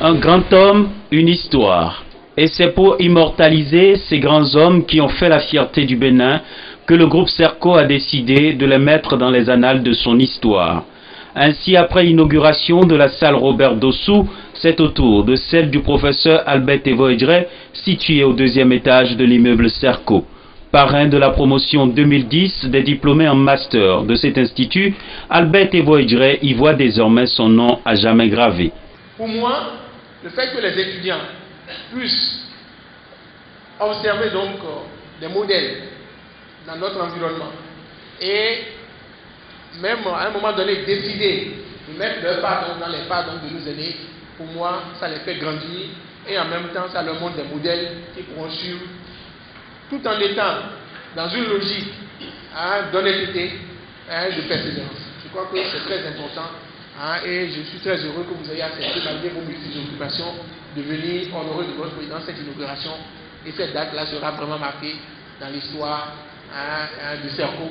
Un grand homme, une histoire. Et c'est pour immortaliser ces grands hommes qui ont fait la fierté du Bénin que le groupe Serco a décidé de les mettre dans les annales de son histoire. Ainsi, après l'inauguration de la salle Robert Dossou, c'est au tour de celle du professeur Albert Evoedre, située au deuxième étage de l'immeuble Serco. Parrain de la promotion 2010 des diplômés en master de cet institut, Albert Evoedre y voit désormais son nom à jamais gravé. Pour moi, le fait que les étudiants puissent observer donc des modèles dans notre environnement et même à un moment donné décider de mettre leur part dans les pas de nos aînés, pour moi ça les fait grandir et en même temps ça leur montre des modèles qui pourront suivre tout en étant dans une logique d'honnêteté et de persévérance. Je crois que c'est très important et je suis très heureux que vous ayez accepté malgré vos multiples occupations de venir honorer de votre président cette inauguration et cette date-là sera vraiment marquée dans l'histoire de Serco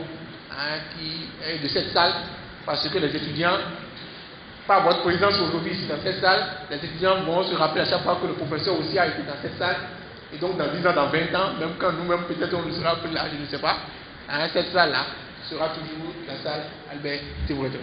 de cette salle parce que les étudiants, par votre présence aujourd'hui ici dans cette salle, les étudiants vont se rappeler à chaque fois que le professeur aussi a été dans cette salle et donc dans 10 ans, dans 20 ans, même quand nous-mêmes peut-être on ne sera plus là, je ne sais pas, cette salle-là sera toujours la salle Albert Evoedre.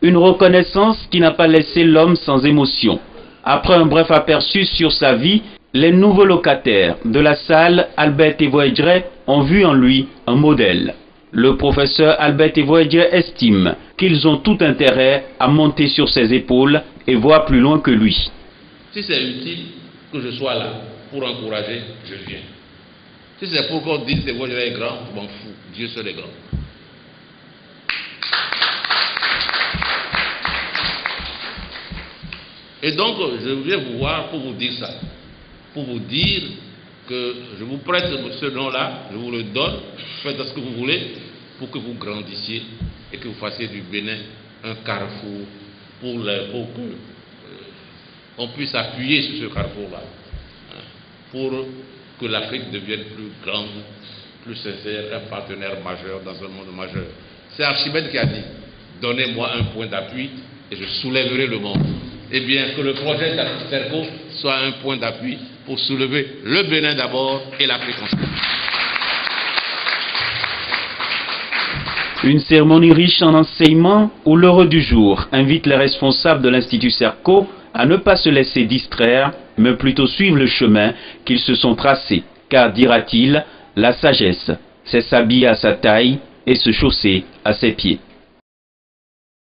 Une reconnaissance qui n'a pas laissé l'homme sans émotion. Après un bref aperçu sur sa vie, les nouveaux locataires de la salle Albert Evoedre ont vu en lui un modèle. Le professeur Albert Evoedre estime qu'ils ont tout intérêt à monter sur ses épaules et voir plus loin que lui. Si c'est utile que je sois là pour encourager, je viens. Si c'est pour qu'on dise que Evoedre est grand, je m'en fous. Dieu seul est grand. Et donc, je viens vous voir pour vous dire ça. Pour vous dire que je vous prête ce nom-là, je vous le donne, faites ce que vous voulez pour que vous grandissiez et que vous fassiez du Bénin un carrefour pour que on puisse appuyer sur ce carrefour-là, pour que l'Afrique devienne plus grande, plus sincère, un partenaire majeur dans un monde majeur. C'est Archimède qui a dit, donnez-moi un point d'appui et je soulèverai le monde. Eh bien, que le projet Serco soit un point d'appui pour soulever le Bénin d'abord et l'Afrique ensuite. Une cérémonie riche en enseignements où l'heureux du jour invite les responsables de l'Institut Serco à ne pas se laisser distraire, mais plutôt suivre le chemin qu'ils se sont tracés. Car, dira-t-il, la sagesse, c'est s'habiller à sa taille et se chausser à ses pieds.